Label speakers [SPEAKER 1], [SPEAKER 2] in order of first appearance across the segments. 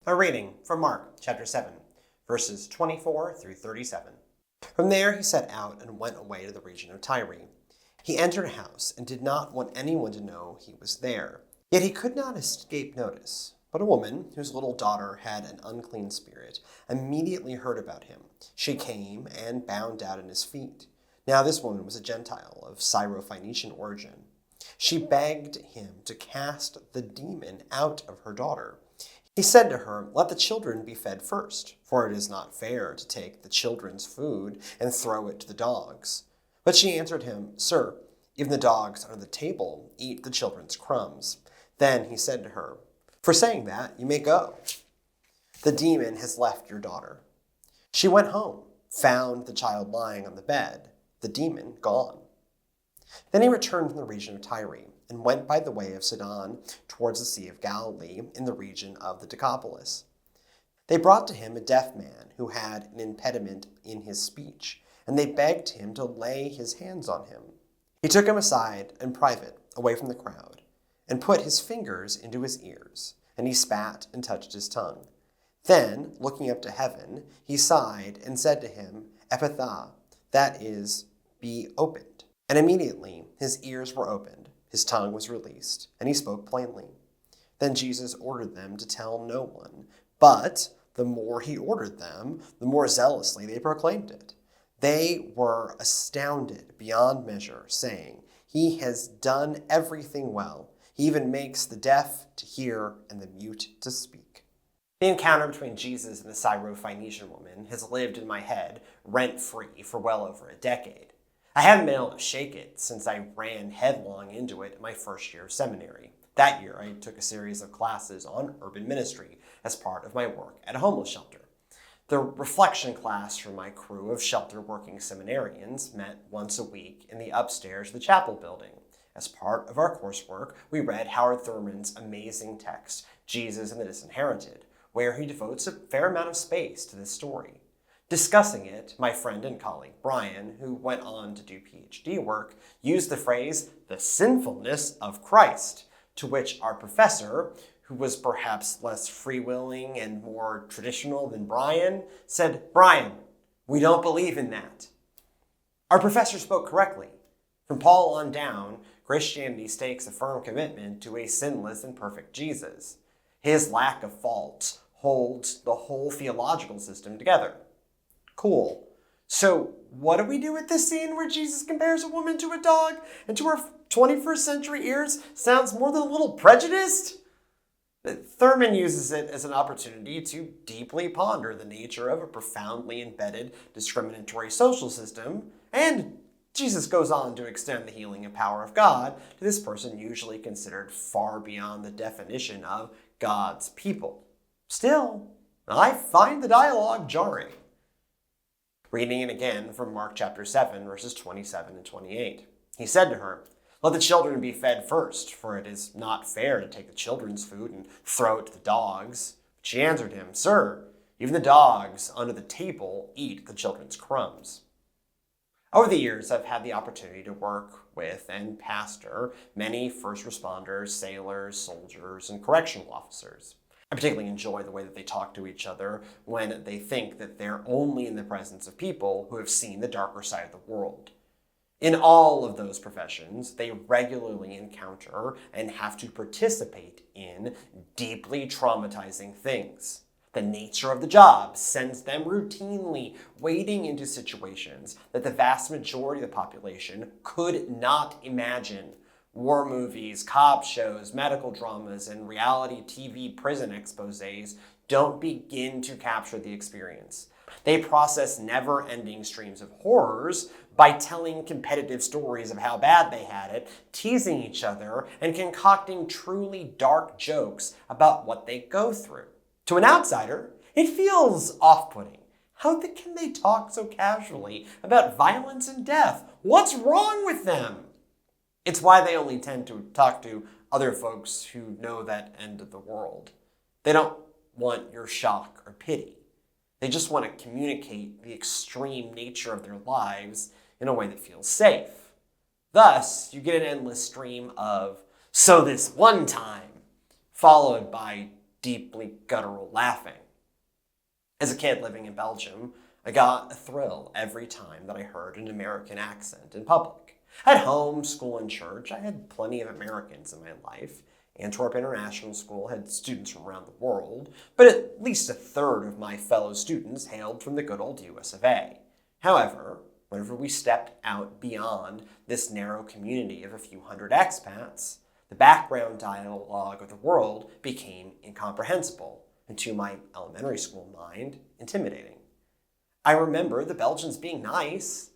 [SPEAKER 1] A reading from Mark chapter 7, verses 24 through 37. From there he set out and went away to the region of Tyre. He entered a house and did not want anyone to know he was there. Yet he could not escape notice. But a woman, whose little daughter had an unclean spirit, immediately heard about him. She came and bowed down at his feet. Now this woman was a Gentile of Syro-Phoenician origin. She begged him to cast the demon out of her daughter. He said to her, "Let the children be fed first, for it is not fair to take the children's food and throw it to the dogs." But she answered him, "Sir, even the dogs under the table eat the children's crumbs." Then he said to her, "For saying that, you may go. The demon has left your daughter." She went home, found the child lying on the bed, the demon gone. Then he returned from the region of Tyre and went by the way of Sidon towards the Sea of Galilee in the region of the Decapolis. They brought to him a deaf man who had an impediment in his speech, and they begged him to lay his hands on him. He took him aside in private, away from the crowd, and put his fingers into his ears, and he spat and touched his tongue. Then, looking up to heaven, he sighed and said to him, "Ephphatha," that is, "be opened." And immediately his ears were opened, his tongue was released, and he spoke plainly. Then Jesus ordered them to tell no one, but the more he ordered them, the more zealously they proclaimed it. They were astounded beyond measure, saying, "He has done everything well. He even makes the deaf to hear and the mute to speak." The encounter between Jesus and the Syro-Phoenician woman has lived in my head rent-free for well over a decade. I haven't been able to shake it since I ran headlong into it in my first year of seminary. That year, I took a series of classes on urban ministry as part of my work at a homeless shelter. The reflection class from my crew of shelter-working seminarians met once a week in the upstairs of the chapel building. As part of our coursework, we read Howard Thurman's amazing text, Jesus and the Disinherited, where he devotes a fair amount of space to this story. Discussing it, my friend and colleague Brian, who went on to do PhD work, used the phrase, "the sinfulness of Christ," to which our professor, who was perhaps less free-willing and more traditional than Brian, said, "Brian, we don't believe in that." Our professor spoke correctly. From Paul on down, Christianity stakes a firm commitment to a sinless and perfect Jesus. His lack of faults holds the whole theological system together. Cool. So what do we do with this scene where Jesus compares a woman to a dog and to our 21st century ears sounds more than a little prejudiced? Thurman uses it as an opportunity to deeply ponder the nature of a profoundly embedded discriminatory social system, and Jesus goes on to extend the healing and power of God to this person usually considered far beyond the definition of God's people. Still, I find the dialogue jarring. Reading it again from Mark chapter 7, verses 27 and 28. He said to her, "Let the children be fed first, for it is not fair to take the children's food and throw it to the dogs." But she answered him, "Sir, even the dogs under the table eat the children's crumbs." Over the years, I've had the opportunity to work with and pastor many first responders, sailors, soldiers, and correctional officers. I particularly enjoy the way that they talk to each other when they think that they're only in the presence of people who have seen the darker side of the world. In all of those professions, they regularly encounter and have to participate in deeply traumatizing things. The nature of the job sends them routinely wading into situations that the vast majority of the population could not imagine. War movies, cop shows, medical dramas, and reality TV prison exposés don't begin to capture the experience. They process never-ending streams of horrors by telling competitive stories of how bad they had it, teasing each other, and concocting truly dark jokes about what they go through. To an outsider, it feels off-putting. How can they talk so casually about violence and death? What's wrong with them? It's why they only tend to talk to other folks who know that end of the world. They don't want your shock or pity. They just want to communicate the extreme nature of their lives in a way that feels safe. Thus, you get an endless stream of, "so this one time," followed by deeply guttural laughing. As a kid living in Belgium, I got a thrill every time that I heard an American accent in public. At home, school, and church, I had plenty of Americans in my life. Antwerp International School had students from around the world, but at least a third of my fellow students hailed from the good old US of A. However, whenever we stepped out beyond this narrow community of a few hundred expats, the background dialogue of the world became incomprehensible, and to my elementary school mind, intimidating. I remember the Belgians being nice,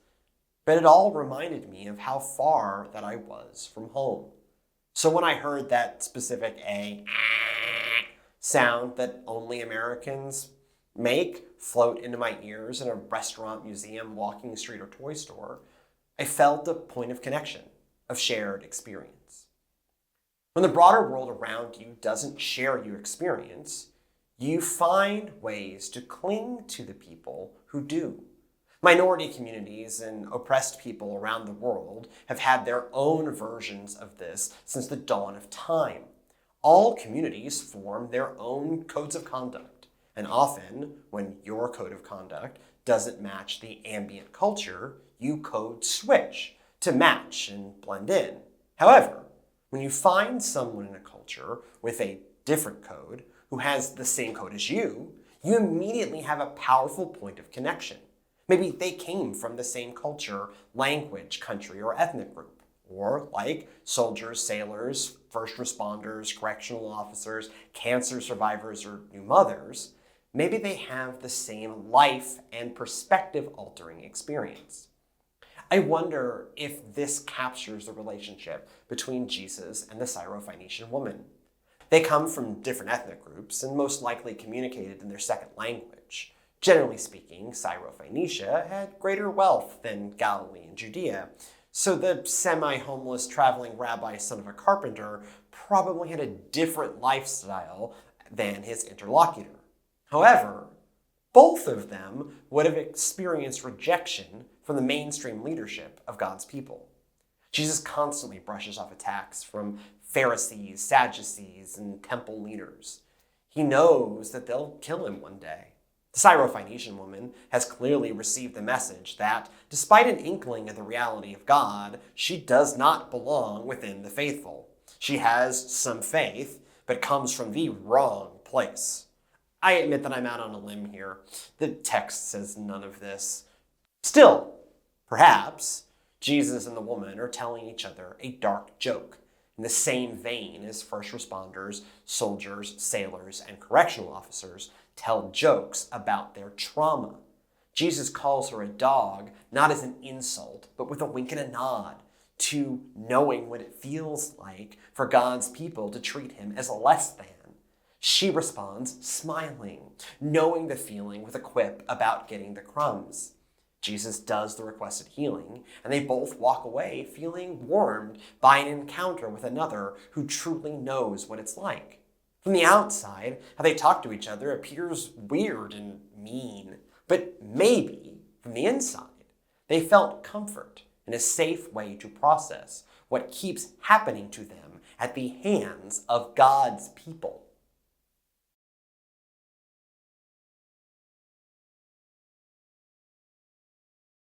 [SPEAKER 1] but it all reminded me of how far that I was from home. So when I heard that specific A sound that only Americans make float into my ears in a restaurant, museum, walking street, or toy store, I felt a point of connection, of shared experience. When the broader world around you doesn't share your experience, you find ways to cling to the people who do. Minority communities and oppressed people around the world have had their own versions of this since the dawn of time. All communities form their own codes of conduct, and often, when your code of conduct doesn't match the ambient culture, you code switch to match and blend in. However, when you find someone in a culture with a different code who has the same code as you immediately have a powerful point of connection. Maybe they came from the same culture, language, country, or ethnic group. Or like soldiers, sailors, first responders, correctional officers, cancer survivors, or new mothers, maybe they have the same life and perspective-altering experience. I wonder if this captures the relationship between Jesus and the Syrophoenician woman. They come from different ethnic groups and most likely communicated in their second language. Generally speaking, Syrophoenicia had greater wealth than Galilee and Judea, so the semi-homeless traveling rabbi son of a carpenter probably had a different lifestyle than his interlocutor. However, both of them would have experienced rejection from the mainstream leadership of God's people. Jesus constantly brushes off attacks from Pharisees, Sadducees, and temple leaders. He knows that they'll kill him one day. The Syrophoenician woman has clearly received the message that, despite an inkling of the reality of God, she does not belong within the faithful. She has some faith, but comes from the wrong place. I admit that I'm out on a limb here. The text says none of this. Still, perhaps, Jesus and the woman are telling each other a dark joke, in the same vein as first responders, soldiers, sailors, and correctional officers tell jokes about their trauma. Jesus calls her a dog, not as an insult, but with a wink and a nod to knowing what it feels like for God's people to treat him as a less than. She responds smiling, knowing the feeling with a quip about getting the crumbs. Jesus does the requested healing, and they both walk away feeling warmed by an encounter with another who truly knows what it's like. From the outside, how they talk to each other appears weird and mean, but maybe, from the inside, they felt comfort and a safe way to process what keeps happening to them at the hands of God's people.